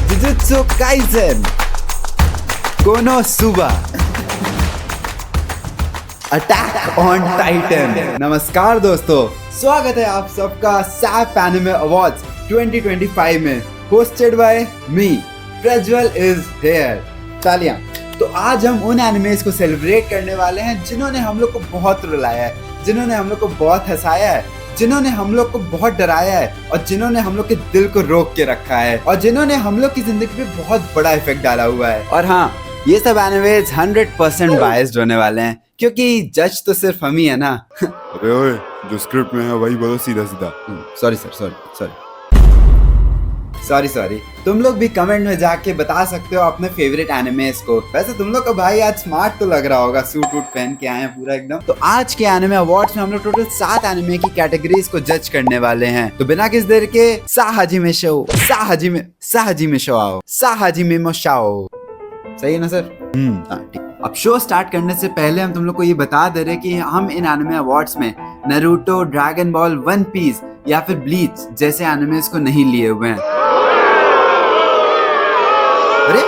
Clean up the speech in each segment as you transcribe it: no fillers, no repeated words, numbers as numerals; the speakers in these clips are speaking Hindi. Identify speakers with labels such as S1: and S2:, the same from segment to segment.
S1: Jujutsu Kaisen Konosuba Attack on Titan. नमस्कार दोस्तों, स्वागत है आप सबका सैप एनिमे अवार्ड्स 2025 में, hosted by me Prajwal is here. तालियां। तो आज हम उन एनिमेस को सेलिब्रेट करने वाले हैं जिन्होंने हम लोग को बहुत रुलाया है, जिन्होंने हम लोग को बहुत हंसाया है, जिन्होंने हम लोग को बहुत डराया है और जिन्होंने हम लोग के दिल को रोक के रखा है और जिन्होंने हम लोग की जिंदगी पे बहुत बड़ा इफेक्ट डाला हुआ है। और हाँ, ये सब एनिमेज 100% बायस्ड होने वाले हैं क्योंकि जज तो सिर्फ हम ही है ना।
S2: अरे ओए, जो स्क्रिप्ट में है वही बोलो सीधा सीधा।
S1: सॉरी। तुम लोग भी कमेंट में जाके बता सकते हो अपने फेवरेट एनिमेस को। वैसे तुम लोग का भाई आज स्मार्ट तो लग रहा होगा, सूट वूट पहन के आए हैं पूरा एकदम। तो आज के एनिमे अवार्ड्स में हम लोग टोटल 7 एनिमे की कैटेगरीज को जज करने वाले हैं। तो बिना किस देर के साहाजिमे शो सही है ना सर? ठीक। अब शो स्टार्ट करने से पहले हम तुम लोग को ये बता दे रहे कि हम इन एनिमे अवार्ड्स में Naruto, Dragon Ball, One Piece या फिर ब्लीच जैसे एनिमेस को नहीं लिए हुए हैं। अरे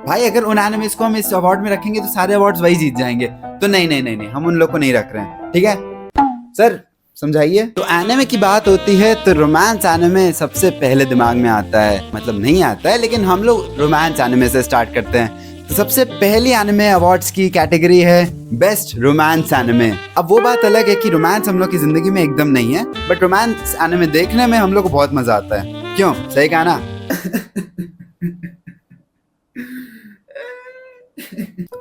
S1: भाई, अगर उन एनिमेस को हम इस अवार्ड में रखेंगे तो सारे अवार्ड्स वही जीत जाएंगे। तो नहीं, हम उन लोग को नहीं रख रहे हैं, ठीक है सर? समझाइए। तो एनिमे की बात होती है तो रोमांस एनिमे सबसे पहले दिमाग में आता है, मतलब नहीं आता है लेकिन हम लोग रोमांस एनिमे से स्टार्ट करते हैं। तो सबसे पहली एनिमे अवार्ड्स की कैटेगरी है बेस्ट रोमांस एनिमे। अब वो बात अलग है कि रोमांस हम लोग की जिंदगी में एकदम नहीं है, बट रोमांस एनिमे देखने में हम लोग को बहुत मजा आता है। क्यों? सही कहा ना?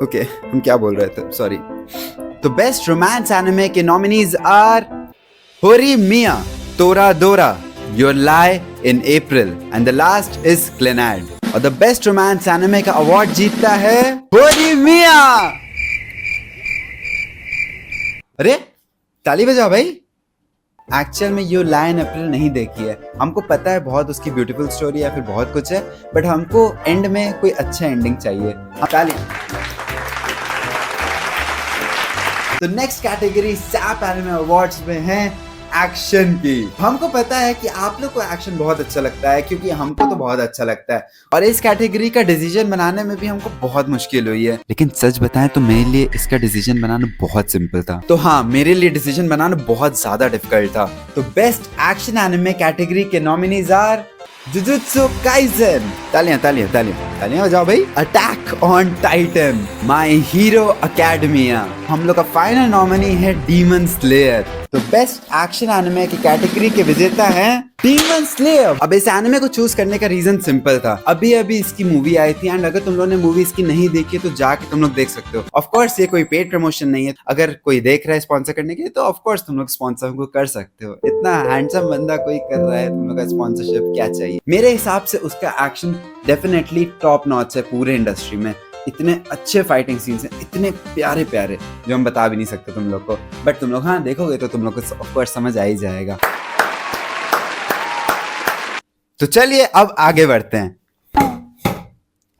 S1: ओके, हम क्या बोल रहे थे, सॉरी। तो बेस्ट रोमांस एनिमे के nominees are Horimiya, Toradora, Your Lie in April and the last is Clannad. और द बेस्ट रोमांस एनिमे का अवार्ड जीतता है होरीमिया। अरे ताली बजाओ भाई। एक्चुअल में यो लाइन अप्रैल नहीं देखी है, हमको पता है बहुत उसकी ब्यूटीफुल स्टोरी या फिर बहुत कुछ है, बट हमको एंड में कोई अच्छा एंडिंग चाहिए। तालियां। तो next category SAP anime awards में है एक्शन की। हमको पता है कि आप लोग को एक्शन बहुत अच्छा लगता है क्योंकि हमको तो बहुत अच्छा लगता है, और इस कैटेगरी का डिसीजन बनाने में भी हमको बहुत मुश्किल हुई है। लेकिन सच बताएं तो मेरे लिए इसका डिसीजन बनाना बहुत सिंपल था। तो हाँ, मेरे लिए डिसीजन बनाना बहुत ज्यादा डिफिकल्ट था। तो बेस्ट एक्शन एनिमे कैटेगरी के नॉमिनीज आर जुजुत्सु काइसेन, तालियां बजाओ भाई, attack on Titan, my hero academia. हम लोग का फाइनल नॉमिनी है डीमन स्लेयर। तो बेस्ट एक्शन एनिमे की कैटेगरी के विजेता हैं डीमन स्लेयर। अब इस एनिमे को चूज करने का रीजन सिंपल था, अभी इसकी मूवी आई थी एंड अगर तुम लोगों ने मूवी इसकी नहीं देखी तो जाके तुम लोग देख सकते हो। ऑफ कोर्स ये कोई पेड प्रमोशन नहीं है, अगर कोई देख रहा है स्पॉन्सर करने के लिए तो ऑफ कोर्स तुम लोग स्पॉन्सर को कर सकते हो। इतना हैंडसम बंदा कोई कर रहा है, तुम लोग का स्पॉन्सरशिप क्या चाहिए? मेरे हिसाब से उसका एक्शन डेफिनेटली टॉप नॉच है पूरे इंडस्ट्री में। इतने अच्छे फाइटिंग सीन्स हैं, इतने प्यारे जो हम बता भी नहीं सकते तुम लोग को, बट तुम लोग हाँ देखोगे तो तुम लोग को ऑफ कोर्स समझ आ ही जाएगा। तो चलिए अब आगे बढ़ते हैं।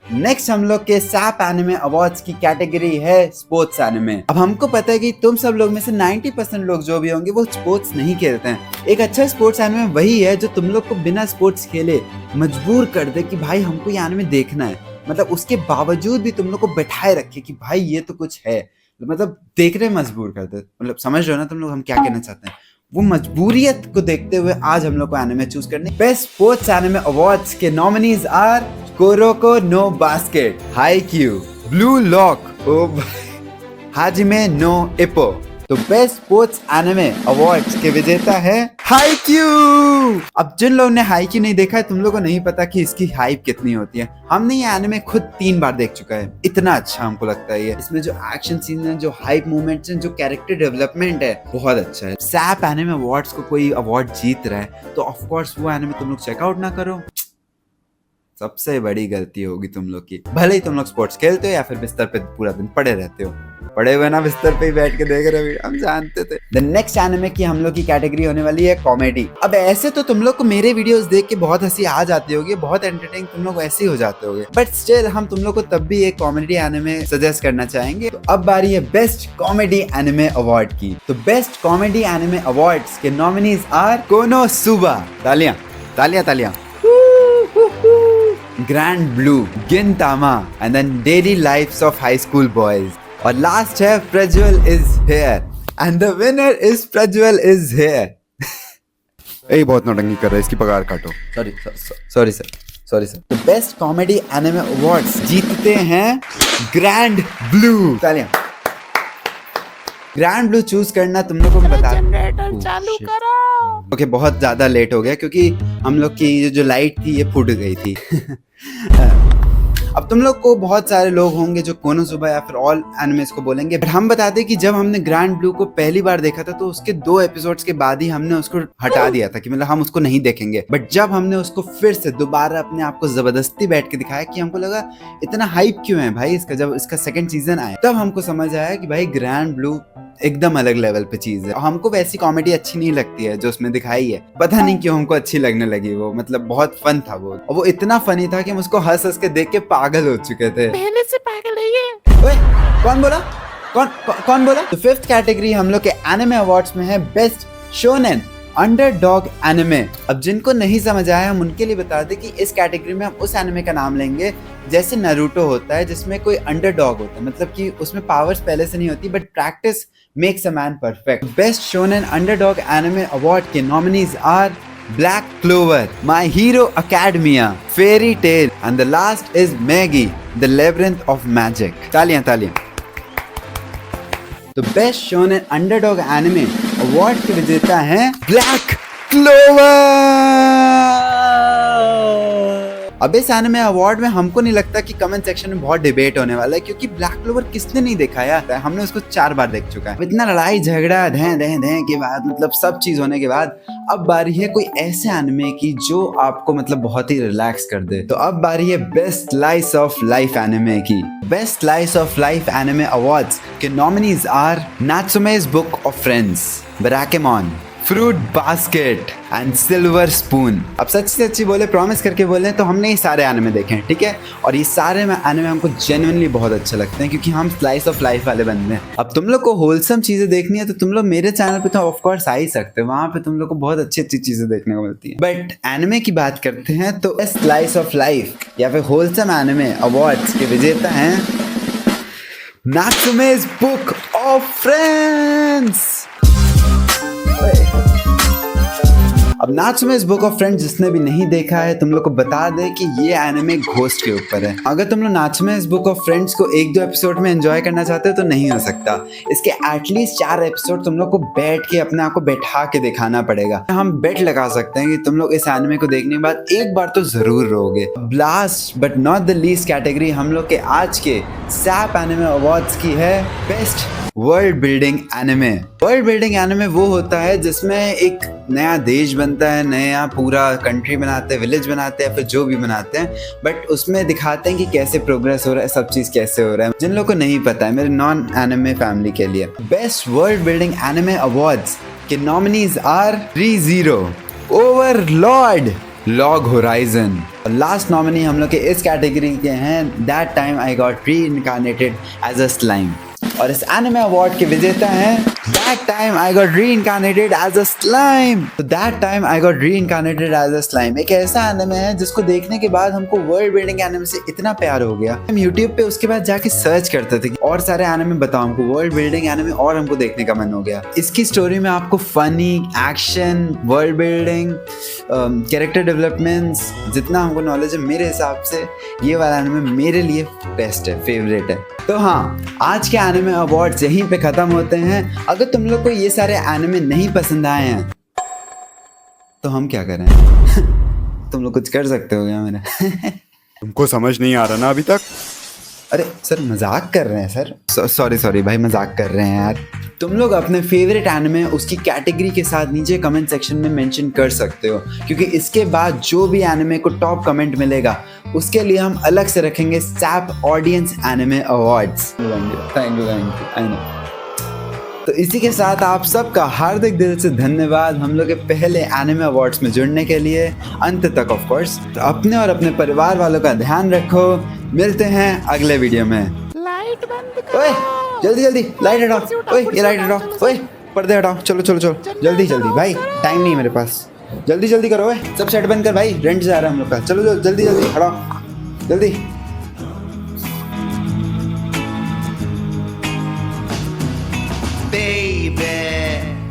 S1: नेक्स्ट हम लोग के सैप एनिमे अवार्ड्स की कैटेगरी है स्पोर्ट्स एनिमे। अब हमको पता है कि तुम सब लोग में से 90% लोग जो भी होंगे वो स्पोर्ट्स नहीं खेलते हैं। एक अच्छा स्पोर्ट्स एनिमे वही है जो तुम लोग को बिना स्पोर्ट्स खेले मजबूर कर दे कि भाई हमको ये एनिमे देखना है, मतलब उसके बावजूद भी तुम लोग को बैठाए रखे कि भाई ये तो कुछ है, मतलब देखने में मजबूर कर दे। मतलब समझ रहे हो ना तुम लोग हम क्या कहना चाहते हैं? वो मजबूरियत को देखते हुए आज हम लोग को एनिमे चूज करने। बेस्ट स्पोर्ट्स एनिमे अवार्ड्स के nominees are Kuroko no Basket, Haikyuu, Blue Lock, Hajime no Ippo. तो बेस्ट स्पोर्ट्स एनिमे अवार्ड्स के विजेता है हाईक्यू। अब जिन लोगों ने हाईक्यू नहीं देखा है, तुम लोगों को नहीं पता कि इसकी हाइप कितनी होती है। हमने ये एनिमे खुद 3 बार देख चुका है, इतना अच्छा हमको लगता है ये। इसमें जो एक्शन सीन है, जो हाइप मूवमेंट्स हैं, जो कैरेक्टर डेवलपमेंट है, बहुत अच्छा है। सैप एनिमे अवार्ड्स को कोई अवार्ड जीत रहा है तो ऑफ कोर्स वो एनिमे तुम लोग चेकआउट ना करो, सबसे बड़ी गलती होगी तुम लोग की। भले ही तुम लोग स्पोर्ट्स खेलते हो या फिर बिस्तर पे पूरा दिन पड़े रहते हो, पड़े हुए ना बिस्तर पे ही बैठ के देख रहे हो, हम जानते थे। द नेक्स्ट एनिमे की हम लोग की कैटेगरी होने वाली है कॉमेडी। अब ऐसे तो तुम लोग को मेरे वीडियोस देख के बहुत हंसी आ जाती होगी, बहुत एंटरटेन तुम लोग ऐसे ही हो जाते होगे, बट स्टिल हम तुम लोग को तब भी एक कॉमेडी एनिमे सजेस्ट करना चाहेंगे। तो अब बारी है बेस्ट कॉमेडी एनिमे अवार्ड की। तो बेस्ट कॉमेडी एनिमे अवार्ड्स के नॉमिनीज आर कोनोसुबा, तालियां तालियां तालियां, Grand Blue, Gintama and then Daily Lives of High School Boys, और लास्ट है Prajwal is here and the winner is Prajwal is here.
S2: यही बहुत नौटंकी कर रहा है, इसकी पगार काटो।
S1: Sorry sir. तो बेस्ट कॉमेडी एनिमे अवार्ड्स जीतते हैं ग्रैंड ब्लू, तालियां। ग्रैंड ब्लू चूज करना तुम लोग को बता,
S3: जनरेटर चालू करो।
S1: ओके बहुत ज्यादा लेट हो गया क्योंकि हम लोग की जो लाइट थी ये फूट गई थी। अब तुम लोग को बहुत सारे लोग होंगे जो कोनोसुबा या फिर ऑल एनिमेस को बोलेंगे, बट हम बताते कि जब हमने ग्रैंड ब्लू को पहली बार देखा था तो उसके 2 एपिसोड्स के बाद ही हमने उसको हटा दिया था कि मतलब हम उसको नहीं देखेंगे। बट जब हमने उसको फिर से दोबारा अपने आप को जबरदस्ती बैठ के दिखाया कि हमको लगा इतना हाइप क्यों है भाई इसका, जब इसका सेकंड सीजन आया तब हमको समझ आया कि भाई ग्रैंड ब्लू एकदम अलग लेवल पे चीज है। हमको वैसी कॉमेडी अच्छी नहीं लगती है जो उसमें दिखाई है, पता नहीं क्यों हमको अच्छी लगने लगी वो, मतलब बहुत फन था वो, और वो इतना फनी था कि हम उसको हंस हंस के देख के पागल हो चुके थे।
S3: पहले से पागल है ये।
S1: ओए, कौन बोला? कौन बोला? तो 5th कैटेगरी हम लोग के एनिमे अवार्ड्स में है बेस्ट शोनेन अंडरडॉग एनिमे। अब जिनको नहीं समझ आया हम उनके लिए बता दें कि इस कैटेगरी में हम उस एनिमे का नाम लेंगे जैसे नारुतो होता है जिसमें कोई अंडरडॉग होता है, मतलब कि उसमें पावर्स पहले से नहीं होती but practice makes a man perfect. Best shonen underdog anime award के nominees are Black Clover, My Hero Academia, Fairy Tail and the last is Magi the Labyrinth of Magic. तालियां तालियां। तो best shonen underdog anime award के विजेता हैं ब्लैक क्लोवर। अब इस एनिमे अवार्ड में हमको नहीं लगता कि कमेंट सेक्शन में बहुत डिबेट होने वाला है, क्योंकि ब्लैक क्लोवर किसने नहीं देखा यार, हमने उसको 4 बार देख चुका है। इतना लड़ाई झगड़ा धे के बाद, मतलब सब चीज होने के बाद अब बारी है कोई ऐसे एनिमे की जो आपको मतलब बहुत ही रिलैक्स कर दे। तो अब बारी है best slice of life anime की। Best slice of life anime awards के nominees are Natsume's Book of Friends, Doraemon, Fruit Basket and Silver Spoon. अब सच्ची बोले, प्रॉमिस करके बोले तो हमने ये सारे एनिमे देखे हैं, ठीक है, और ये सारे एनिमे हमको जेन्युइनली बहुत अच्छे लगते हैं क्योंकि हम स्लाइस ऑफ लाइफ वाले बंदे हैं। अब तुम लोग को होलसम चीजें देखनी है तो तुम लोग मेरे चैनल पे तो ऑफ कोर्स आ ही सकते हो, वहां पे तुम लोग को बहुत अच्छी अच्छी चीजें देखने को मिलती है। बट एनिमे की बात करते हैं तो स्लाइस ऑफ लाइफ या फिर होलसम एनिमे अवार्ड्स के विजेता हैं नात्सुमे's बुक ऑफ फ्रेंड्स। अब नात्सुमे's बुक ऑफ फ्रेंड्स जिसने भी नहीं देखा है तुम लोग को बता दे कि ये एनिमे घोस्ट के ऊपर है। अगर तुम लोग नात्सुमे's बुक ऑफ फ्रेंड्स को 1-2 एपिसोड में एंजॉय करना चाहते हो तो नहीं हो सकता, इसके एटलीस्ट 4 एपिसोड तुम लोग को बैठ के अपने आप को बैठा के दिखाना पड़ेगा। हम बेट लगा सकते हैं कि तुम लोग इस एनिमे को देखने के बाद एक बार तो जरूर रोगे। Last but not the least category हम लोग के आज के सैप एनिमे अवार्ड्स की है best world building anime. World building anime वो होता है जिसमें एक नया देश बनता है, नया पूरा कंट्री बनाते हैं, विलेज बनाते हैं, फिर जो भी बनाते हैं, बट उसमें दिखाते हैं कि कैसे प्रोग्रेस हो रहा है, सब चीज कैसे हो रहा है। जिन लोगों को नहीं पता है, मेरे नॉन एनिमे फैमिली के लिए best world building anime awards के nominees are Re:Zero, Overlord, Log Horizon, और लास्ट नॉमिनी हम लोग के इस कैटेगरी के हैं That Time I Got Reincarnated as a Slime, और इस एनिमे अवार्ड के विजेता हैं That Time I Got Reincarnated as a Slime. तो That Time I Got Reincarnated as a Slime एक ऐसा एनिमे है जिसको देखने के बाद हमको वर्ल्ड बिल्डिंग एनिमे से इतना प्यार हो गया, हम यूट्यूब पे उसके बाद जाके सर्च करते थे और सारे एनिमे बताओ, हमको वर्ल्ड बिल्डिंग एनिमे और हमको देखने का मन हो गया। इसकी स्टोरी में आपको funny, action, world building, character developments, जितना हमको नॉलेज है, मेरे हिसाब से ये वाला एनिमे मेरे लिए बेस्ट है, फेवरेट है। तो हाँ, आज के एनिमे अवार्ड्स यहीं पे खत्म होते हैं। अगर तुम लोग को ये सारे एनिमे नहीं पसंद आए हैं तो हम क्या करें? तुम लोग कुछ कर सकते हो क्या मेरा?
S2: तुमको समझ नहीं आ रहा ना अभी तक?
S1: अरे सर मजाक कर रहे हैं सर, सॉरी भाई, मजाक कर रहे हैं यार। तुम लोग अपने फेवरेट एनिमे उसकी कैटेगरी के साथ नीचे कमेंट सेक्शन में मेंशन कर सकते हो, क्योंकि इसके बाद जो भी एनिमे को टॉप कमेंट मिलेगा उसके लिए हम अलग से रखेंगे SAP audience anime awards. Thank you I know. तो इसी के साथ आप सबका हार्दिक दिल से धन्यवाद हम लोग के पहले एनिमे अवार्ड्स में जुड़ने के लिए, अंत तक ऑफ कोर्स। तो अपने और अपने परिवार वालों का ध्यान रखो, मिलते हैं अगले वीडियो में।
S3: लाइट बंद
S1: ओए
S3: करो।
S1: जल्दी जल्दी लाइट हटाओ,
S3: कुर्सी उठाओ,
S1: ओए
S3: कुर्सी
S1: ये लाइट
S3: उठाओ,
S1: हटाओ,
S3: चलो,
S1: ओए पर्दे हटाओ, चलो चलो चलो जल्दी जल्दी भाई, टाइम नहीं है मेरे पास, जल्दी जल्दी करो, ओए सब सेट बंद कर भाई, रेंट जा रहा है हम लोग का, चलो जल्दी जल्दी हटाओ जल्दी।
S4: Baby,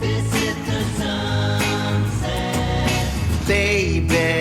S4: this is the sunset. Baby.